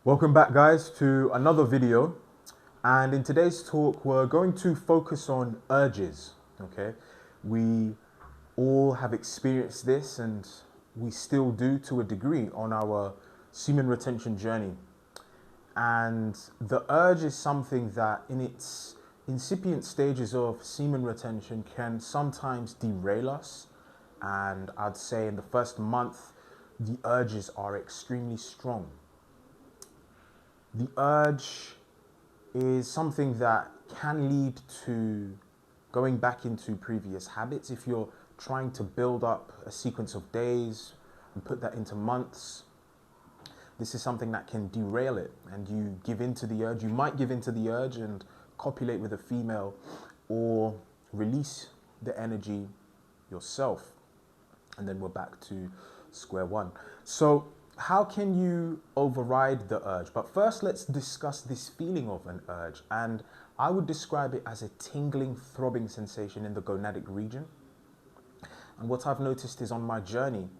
Welcome back, guys, to another video. And in today's talk, we're going to focus on urges. Okay, we all have experienced this, and we still do to a degree on our semen retention journey. And the urge is something that, in its incipient stages of semen retention, can sometimes derail us. And I'd say in the first month, the urges are extremely strong. The urge is something that can lead to going back into previous habits. If you're trying to build up a sequence of days and put that into months, this is something that can derail it, and you give in to the urge. You might give in to the urge and copulate with a female, or release the energy yourself, and then we're back to square one. So how can you override the urge? But first, let's discuss this feeling of an urge. And I would describe it as a tingling, throbbing sensation in the gonadic region. And what I've noticed is on my journey,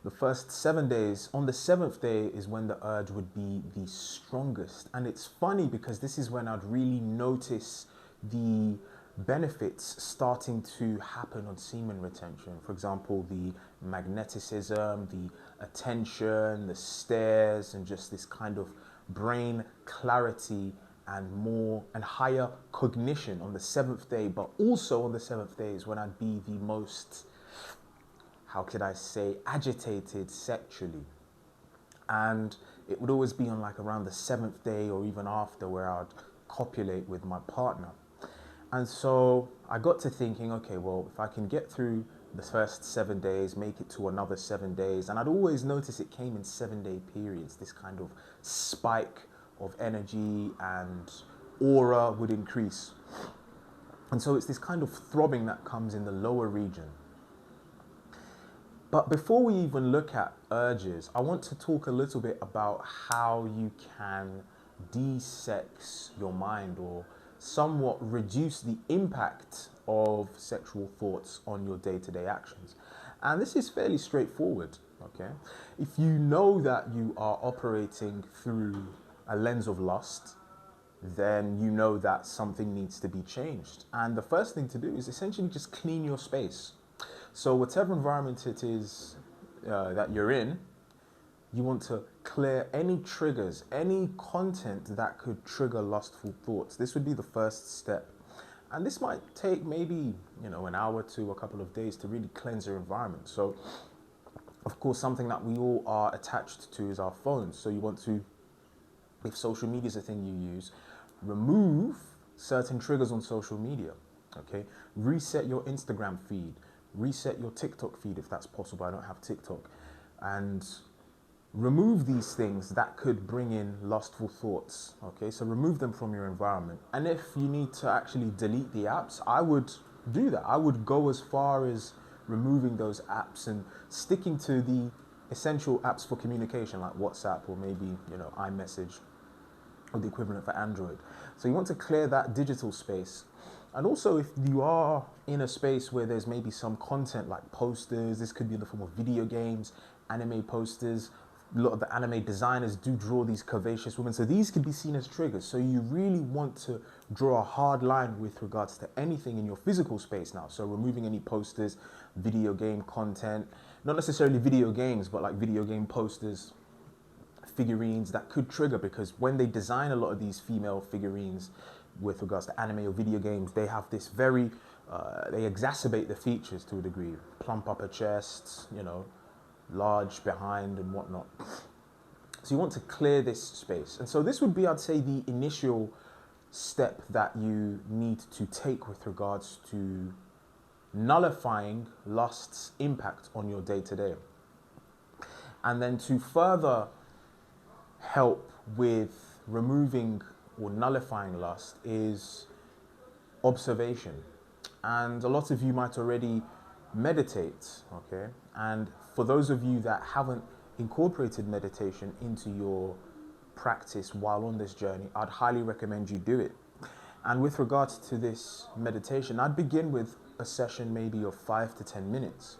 the first 7 days, on the seventh day is when the urge would be the strongest. And it's funny because this is when I'd really notice the benefits starting to happen on semen retention. For example, the magneticism, the attention, the stares, and just this kind of brain clarity and more and higher cognition on the seventh day. But also on the seventh day is when I'd be the most, how could I say, agitated sexually. And it would always be on like around the seventh day or even after, where I'd copulate with my partner. And so I got to thinking, okay, well, if I can get through the first 7 days, make it to another 7 days, and I'd always notice it came in 7-day periods, this kind of spike of energy and aura would increase. And so it's this kind of throbbing that comes in the lower region. But before we even look at urges, I want to talk a little bit about how you can de-sex your mind, or somewhat reduce the impact of sexual thoughts on your day-to-day actions. And this is fairly straightforward, okay? If you know that you are operating through a lens of lust, then you know that something needs to be changed. And the first thing to do is essentially just clean your space. So whatever environment it is that you're in, you want to clear any triggers, any content that could trigger lustful thoughts. This would be the first step. And this might take maybe, an hour to a couple of days to really cleanse your environment. So, of course, something that we all are attached to is our phones. So you want to, if social media is a thing you use, remove certain triggers on social media, okay? Reset your Instagram feed, reset your TikTok feed if that's possible. I don't have TikTok. And remove these things that could bring in lustful thoughts, okay? So remove them from your environment. And if you need to actually delete the apps, I would do that. I would go as far as removing those apps and sticking to the essential apps for communication, like WhatsApp or maybe, iMessage, or the equivalent for Android. So you want to clear that digital space. And also, if you are in a space where there's maybe some content like posters, this could be in the form of video games, anime posters. A lot of the anime designers do draw these curvaceous women, so these could be seen as triggers. So you really want to draw a hard line with regards to anything in your physical space now. So removing any posters, video game content, not necessarily video games, but like video game posters, figurines that could trigger, because when they design a lot of these female figurines with regards to anime or video games, they have this very, they exacerbate the features to a degree. Plump upper chests, large behind and whatnot. So you want to clear this space. And so this would be, I'd say, the initial step that you need to take with regards to nullifying lust's impact on your day-to-day. And then to further help with removing or nullifying lust is observation. And a lot of you might already meditate, okay? And for those of you that haven't incorporated meditation into your practice while on this journey, I'd highly recommend you do it. And with regards to this meditation, I'd begin with a session maybe of 5 to 10 minutes.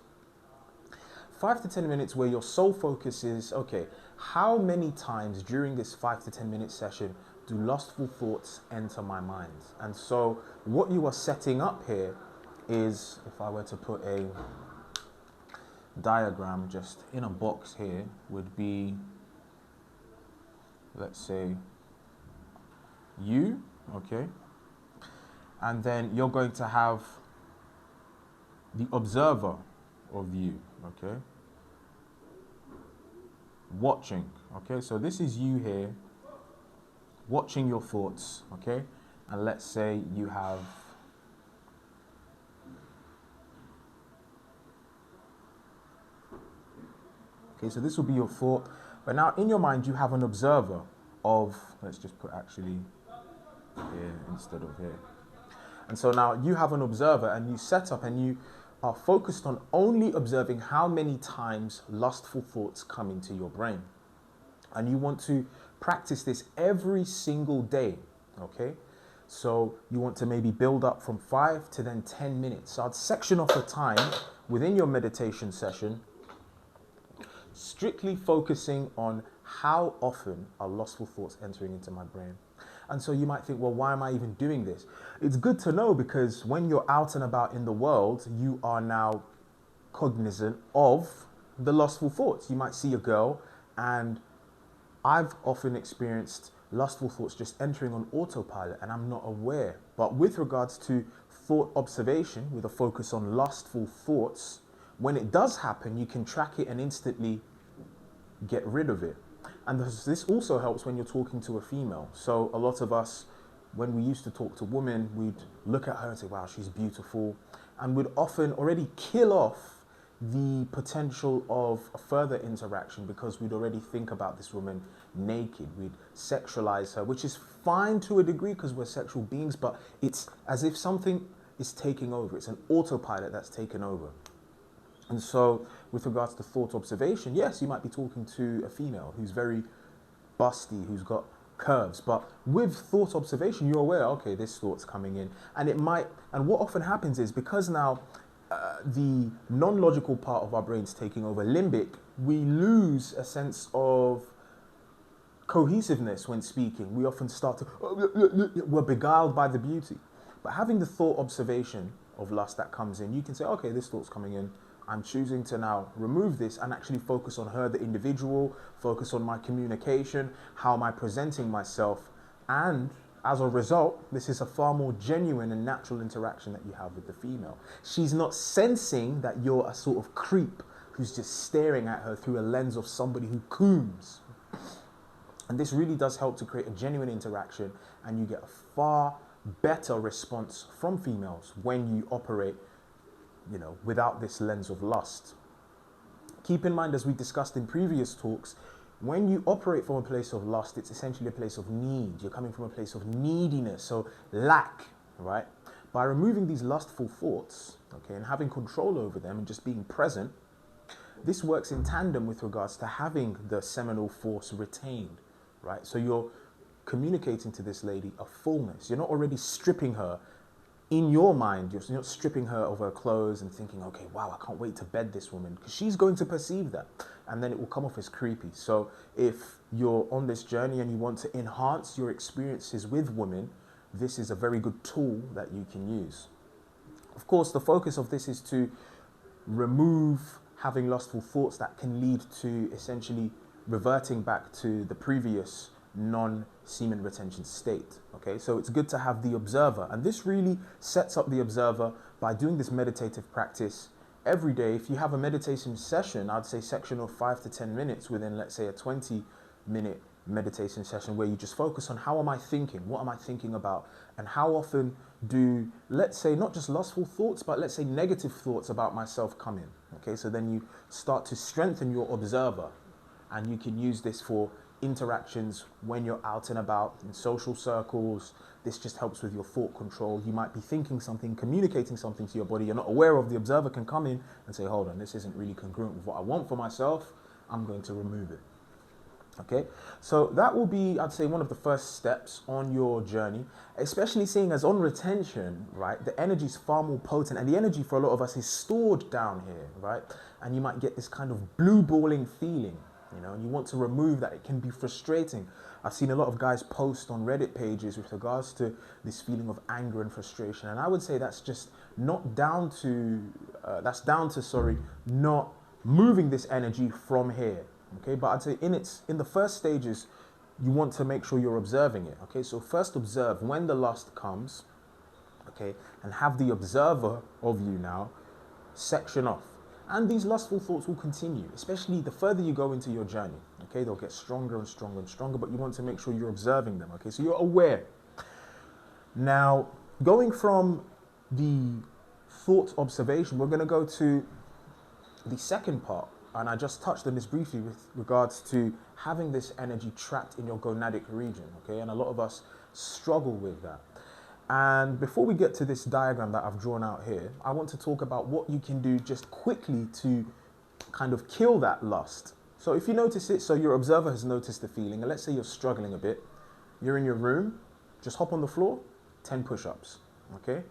5 to 10 minutes where your sole focus is, okay, how many times during this 5 to 10 minute session do lustful thoughts enter my mind? And so what you are setting up here is, if I were to put a diagram just in a box here, would be, let's say, you, okay? And then you're going to have the observer of you, okay? Watching, okay? So this is you here, watching your thoughts, okay? And let's say you have okay, so this will be your thought. But now in your mind, you have an observer of, let's just put actually here instead of here. And so now you have an observer and you set up and you are focused on only observing how many times lustful thoughts come into your brain. And you want to practice this every single day, okay? So you want to maybe build up from 5 to then 10 minutes. So I'd section off the time within your meditation session, strictly focusing on how often are lustful thoughts entering into my brain. And so you might think, well, why am I even doing this? It's good to know because when you're out and about in the world, you are now cognizant of the lustful thoughts. You might see a girl, and I've often experienced lustful thoughts just entering on autopilot and I'm not aware. But with regards to thought observation with a focus on lustful thoughts, when it does happen, you can track it and instantly get rid of it. And this also helps when you're talking to a female. So a lot of us, when we used to talk to women, we'd look at her and say, wow, she's beautiful. And we'd often already kill off the potential of a further interaction because we'd already think about this woman naked. We'd sexualize her, which is fine to a degree because we're sexual beings, but it's as if something is taking over. It's an autopilot that's taken over. And so with regards to thought observation, yes, you might be talking to a female who's very busty, who's got curves, but with thought observation, you're aware, okay, this thought's coming in. And what often happens is because now the non-logical part of our brain's taking over, limbic, we lose a sense of cohesiveness when speaking. We often start to, we're beguiled by the beauty. But having the thought observation of lust that comes in, you can say, okay, this thought's coming in. I'm choosing to now remove this and actually focus on her, the individual, focus on my communication, how am I presenting myself. And as a result, this is a far more genuine and natural interaction that you have with the female. She's not sensing that you're a sort of creep who's just staring at her through a lens of somebody who cooms. And this really does help to create a genuine interaction, and you get a far better response from females when you operate, without this lens of lust. Keep in mind, as we discussed in previous talks, when you operate from a place of lust, it's essentially a place of need. You're coming from a place of neediness, so lack, right? By removing these lustful thoughts, okay, and having control over them and just being present, this works in tandem with regards to having the seminal force retained, right? So you're communicating to this lady a fullness. You're not already stripping her in your mind. You're not stripping her of her clothes and thinking, okay, wow, I can't wait to bed this woman, because she's going to perceive that and then it will come off as creepy. So if you're on this journey and you want to enhance your experiences with women, this is a very good tool that you can use. Of course, the focus of this is to remove having lustful thoughts that can lead to essentially reverting back to the previous non-semen retention state. Okay, so it's good to have the observer, and this really sets up the observer by doing this meditative practice every day. If you have a meditation session, I'd say section of 5 to 10 minutes within, let's say, a 20-minute meditation session where you just focus on how am I thinking, what am I thinking about, and how often do, let's say, not just lustful thoughts, but let's say negative thoughts about myself come in. Okay, so then you start to strengthen your observer, and you can use this for interactions when you're out and about in social circles. This just helps with your thought control. You might be thinking something, communicating something to your body you're not aware of. The observer can come in and say, hold on, this isn't really congruent with what I want for myself. I'm going to remove it. Okay, so that will be, I'd say, one of the first steps on your journey, especially seeing as on retention, right, the energy is far more potent, and the energy for a lot of us is stored down here, right? and you might get this kind of blue balling feeling, you know, and you want to remove that. It can be frustrating. I've seen a lot of guys post on Reddit pages with regards to this feeling of anger and frustration, and I would say that's just not down to, not moving this energy from here, okay? But I'd say in the first stages, you want to make sure you're observing it, okay? So first observe when the lust comes, okay? And have the observer of you now section off. And these lustful thoughts will continue, especially the further you go into your journey, okay? They'll get stronger and stronger and stronger, but you want to make sure you're observing them, okay? So you're aware. Now, going from the thought observation, we're gonna go to the second part, and I just touched on this briefly with regards to having this energy trapped in your gonadic region, okay? And a lot of us struggle with that. And before we get to this diagram that I've drawn out here, I want to talk about what you can do just quickly to kind of kill that lust. So if you notice it, so your observer has noticed the feeling, and let's say you're struggling a bit, you're in your room, just hop on the floor, 10 push-ups, okay?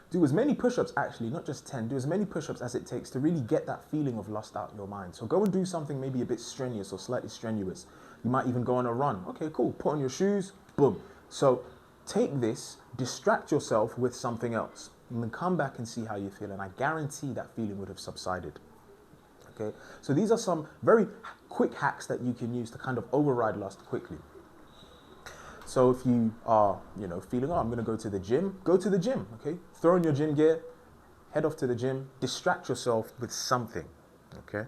Do as many push-ups, actually, not just 10, do as many push-ups as it takes to really get that feeling of lust out of your mind. So go and do something maybe a bit strenuous or slightly strenuous. You might even go on a run. Okay, cool, put on your shoes, boom. So take this, distract yourself with something else, and then come back and see how you feel, and I guarantee that feeling would have subsided, okay? So these are some very quick hacks that you can use to kind of override lust quickly. So if you are, you know, feeling, oh, I'm going to go to the gym, okay? Throw on your gym gear, head off to the gym, distract yourself with something, okay?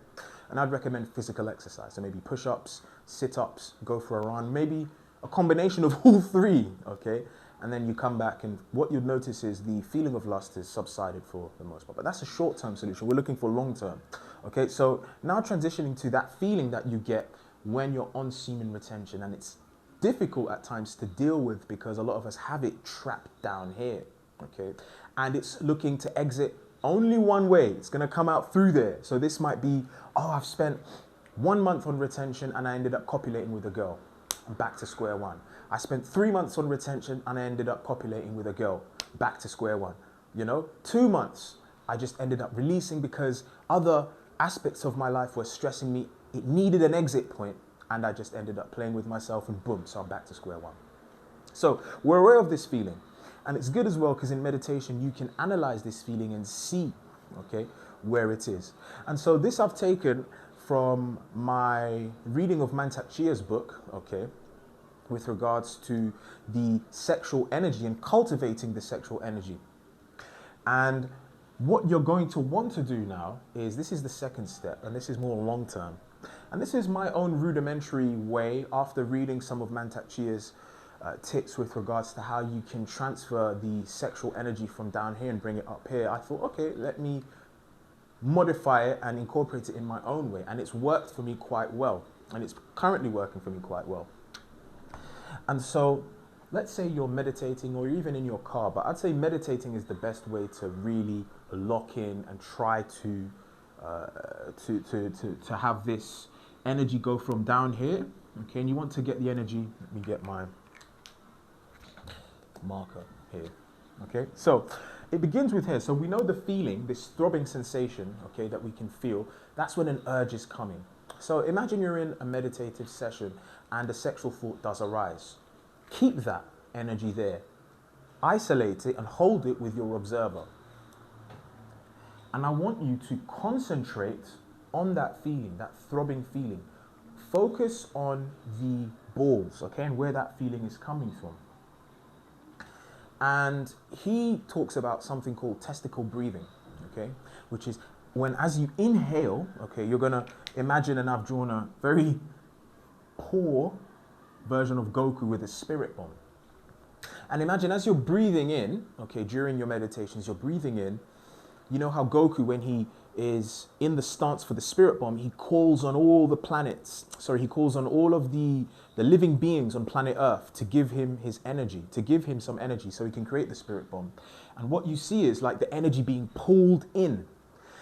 And I'd recommend physical exercise. So maybe push-ups, sit-ups, go for a run, maybe a combination of all three, okay? And then you come back, and what you'll notice is the feeling of lust is subsided for the most part. But that's a short-term solution. We're looking for long-term, okay? So now transitioning to that feeling that you get when you're on semen retention, and it's difficult at times to deal with because a lot of us have it trapped down here, okay? And it's looking to exit only one way. It's gonna come out through there. So this might be, oh, I've spent 1 month on retention and I ended up copulating with a girl. I'm back to square one. I spent 3 months on retention and I ended up copulating with a girl. Back to square one. You know, 2 months, I just ended up releasing because other aspects of my life were stressing me. It needed an exit point, and I just ended up playing with myself, and boom, so I'm back to square one. So we're aware of this feeling, and it's good as well because in meditation you can analyze this feeling and see, okay, where it is. And so this I've taken from my reading of Mantak Chia's book, okay, with regards to the sexual energy and cultivating the sexual energy. And what you're going to want to do now is, this is the second step, and this is more long term. And this is my own rudimentary way, after reading some of Mantak Chia's tips with regards to how you can transfer the sexual energy from down here and bring it up here. I thought, okay, let me modify it and incorporate it in my own way. And it's worked for me quite well. And it's currently working for me quite well. And so let's say you're meditating, or even in your car, but I'd say meditating is the best way to really lock in and try to have this energy go from down here, okay? And you want to get the energy, let me get my marker here, okay? So it begins with here. So we know the feeling, this throbbing sensation, okay, that we can feel, that's when an urge is coming. So imagine you're in a meditative session and a sexual thought does arise. Keep that energy there. Isolate it and hold it with your observer. And I want you to concentrate on that feeling, that throbbing feeling. Focus on the balls, okay, and where that feeling is coming from. And he talks about something called testicle breathing, okay, which is when, as you inhale, okay, you're gonna imagine, and I've drawn a very poor version of Goku with a spirit bomb. And imagine as you're breathing in, okay, during your meditations, you're breathing in, you know how Goku, when he is in the stance for the spirit bomb, he calls on all the planets, he calls on all of the living beings on planet Earth to give him his energy, to give him some energy so he can create the spirit bomb. And what you see is like the energy being pulled in.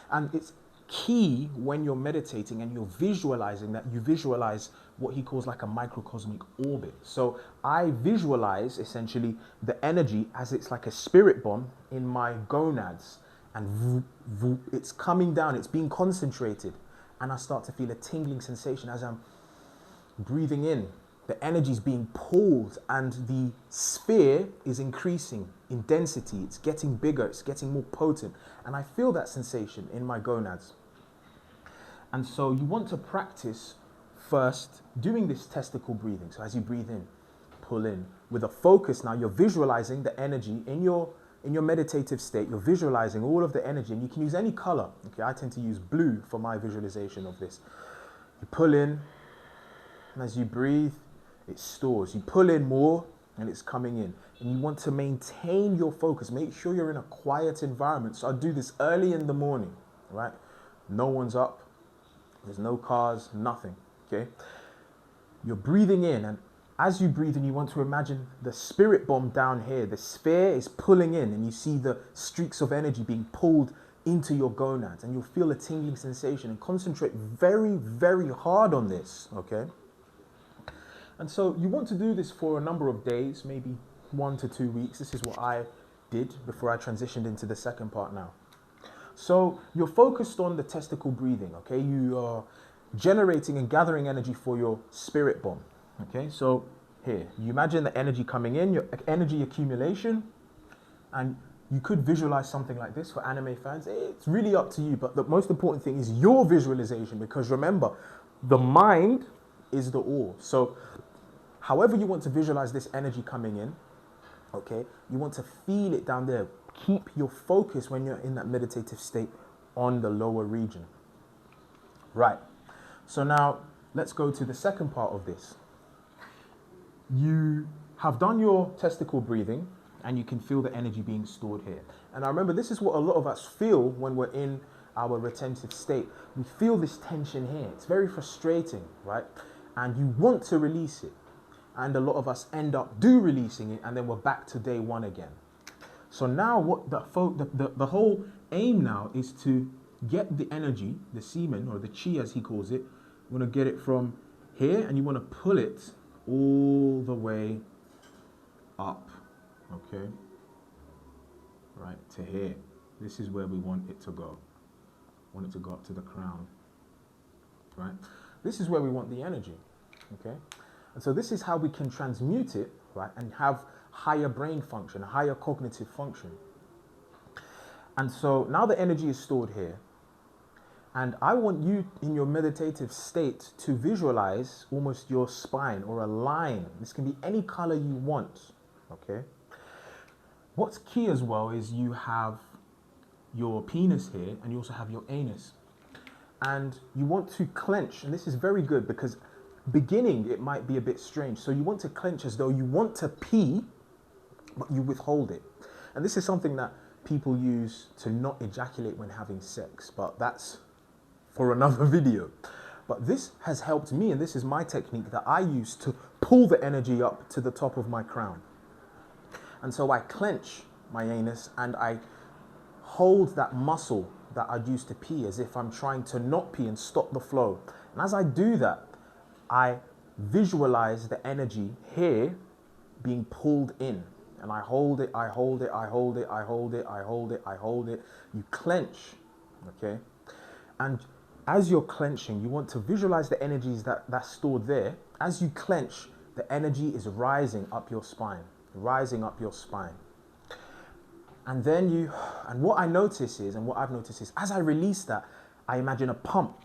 And it's key when you're meditating and you're visualizing that, you visualize what he calls like a microcosmic orbit. So I visualize essentially the energy as it's like a spirit bomb in my gonads. and voop, voop, it's coming down, it's being concentrated. And I start to feel a tingling sensation as I'm breathing in. The energy is being pulled and the sphere is increasing in density. It's getting bigger, it's getting more potent. And I feel that sensation in my gonads. And so you want to practice first doing this testicle breathing. So as you breathe in, pull in. With a focus now, you're visualizing the energy in your meditative state. You're visualizing all of the energy, and you can use any color. Okay, I tend to use blue for my visualization of this. You pull in, and as you breathe, it stores. You pull in more, and it's coming in. And you want to maintain your focus. Make sure you're in a quiet environment. So I do this early in the morning, right? No one's up. There's no cars, nothing, okay? You're breathing in, and as you breathe in, you want to imagine the spirit bomb down here. The sphere is pulling in, and you see the streaks of energy being pulled into your gonads, and you'll feel a tingling sensation. And concentrate very, very hard on this, okay? And so you want to do this for a number of days, maybe 1 to 2 weeks. This is what I did before I transitioned into the second part now. So you're focused on the testicle breathing, okay? You are generating and gathering energy for your spirit bomb, okay? So here, you imagine the energy coming in, your energy accumulation, and you could visualize something like this for anime fans. It's really up to you, but the most important thing is your visualization, because remember, the mind is the all. So however you want to visualize this energy coming in, okay, you want to feel it down there. Keep your focus when you're in that meditative state on the lower region. Right. So now let's go to the second part of this. You have done your testicle breathing and you can feel the energy being stored here. And I remember this is what a lot of us feel when we're in our retentive state. We feel this tension here. It's very frustrating, right? And you want to release it. And a lot of us end up releasing it, and then we're back to day one again. So now what the whole aim now is to get the energy, the semen, or the chi as he calls it. You want to get it from here, and you want to pull it all the way up, okay? Right, to here. This is where we want it to go. Want it to go up to the crown, right? This is where we want the energy, okay? And so this is how we can transmute it, right, and have higher brain function, higher cognitive function. And so now the energy is stored here. And I want you in your meditative state to visualize almost your spine or a line. This can be any color you want, okay? What's key as well is you have your penis here and you also have your anus. And you want to clench, and this is very good because beginning it might be a bit strange. So you want to clench as though you want to pee, but you withhold it. And this is something that people use to not ejaculate when having sex, but that's for another video. But this has helped me, and this is my technique that I use to pull the energy up to the top of my crown. And so I clench my anus and I hold that muscle that I'd use to pee as if I'm trying to not pee and stop the flow. And as I do that, I visualize the energy here being pulled in. And I hold it, I hold it, I hold it, I hold it, I hold it, I hold it. You clench, okay? And as you're clenching, you want to visualize the energies that's stored there. As you clench, the energy is rising up your spine, rising up your spine. And then what I notice is, and what I've noticed is, as I release that, I imagine a pump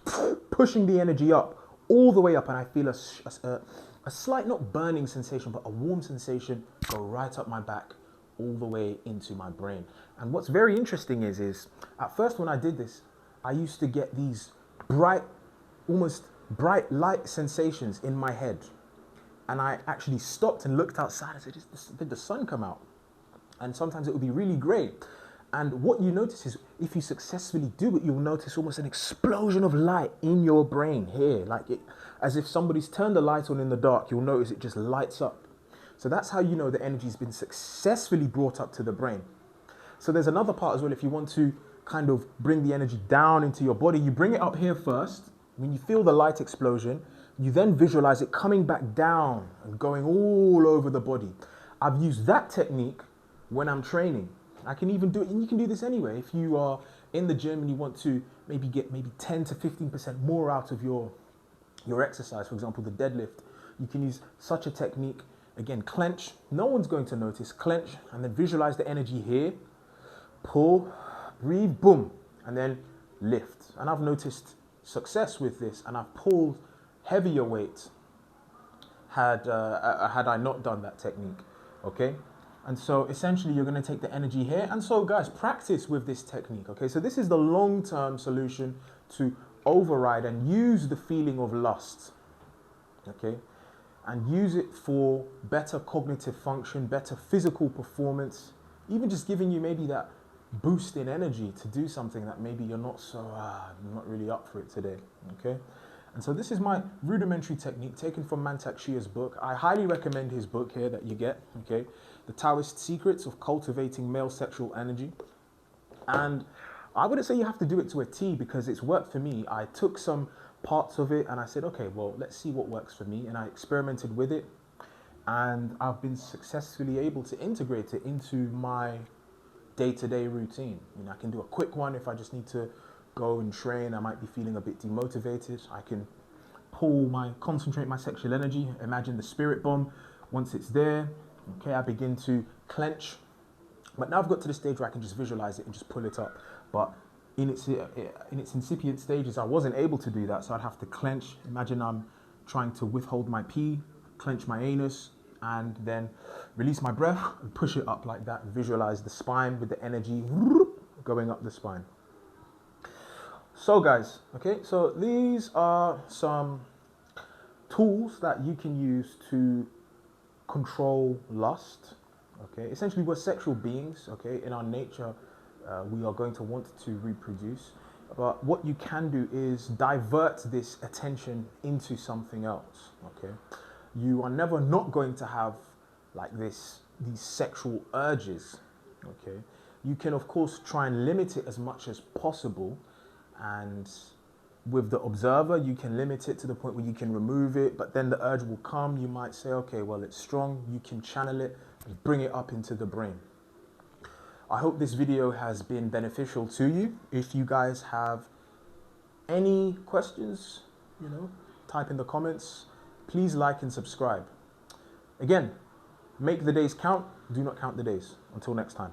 pushing the energy up, all the way up, and I feel a slight, not burning sensation, but a warm sensation go right up my back, all the way into my brain. And what's very interesting is at first when I did this, I used to get these bright, almost bright light sensations in my head. And I actually stopped and looked outside and said, did the sun come out? And sometimes it would be really grey. And what you notice is, if you successfully do it, you'll notice almost an explosion of light in your brain here. Like it, as if somebody's turned the light on in the dark, you'll notice it just lights up. So that's how you know the energy's been successfully brought up to the brain. So there's another part as well. If you want to kind of bring the energy down into your body, you bring it up here first. When you feel the light explosion, you then visualize it coming back down and going all over the body. I've used that technique when I'm training. I can even do it, and you can do this anyway. If you are in the gym and you want to maybe get 10 to 15% more out of your exercise, for example, the deadlift, you can use such a technique. Again, clench, no one's going to notice, clench, and then visualize the energy here, pull, breathe, boom, and then lift. And I've noticed success with this, and I've pulled heavier weight had I not done that technique, okay? And so essentially you're gonna take the energy here, and so guys, practice with this technique, okay? So this is the long-term solution to override and use the feeling of lust, okay? And use it for better cognitive function, better physical performance, even just giving you maybe that boost in energy to do something that maybe you're not not really up for it today, okay? And so this is my rudimentary technique taken from Mantak Shia's book. I highly recommend his book here that you get, okay? The Taoist Secrets of Cultivating Male Sexual Energy. And I wouldn't say you have to do it to a T because it's worked for me. I took some parts of it and I said, okay, well, let's see what works for me. And I experimented with it and I've been successfully able to integrate it into my day-to-day routine. You know, I can do a quick one if I just need to go and train. I might be feeling a bit demotivated. I can concentrate my sexual energy. Imagine the spirit bomb. Once it's there, okay, I begin to clench. But now I've got to the stage where I can just visualize it and just pull it up. But in its incipient stages, I wasn't able to do that, so I'd have to clench. Imagine I'm trying to withhold my pee, clench my anus, and then release my breath and push it up like that. Visualize the spine with the energy going up the spine. So guys, okay, so these are some tools that you can use to control lust, okay? Essentially, we're sexual beings, okay? In our nature, we are going to want to reproduce. But what you can do is divert this attention into something else, okay? You are never not going to have like these sexual urges, okay? You can, of course, try and limit it as much as possible. And with the observer, you can limit it to the point where you can remove it, but then the urge will come. You might say, okay, well, it's strong. You can channel it and bring it up into the brain. I hope this video has been beneficial to you. If you guys have any questions, you know, type in the comments. Please like and subscribe. Again, make the days count. Do not count the days. Until next time.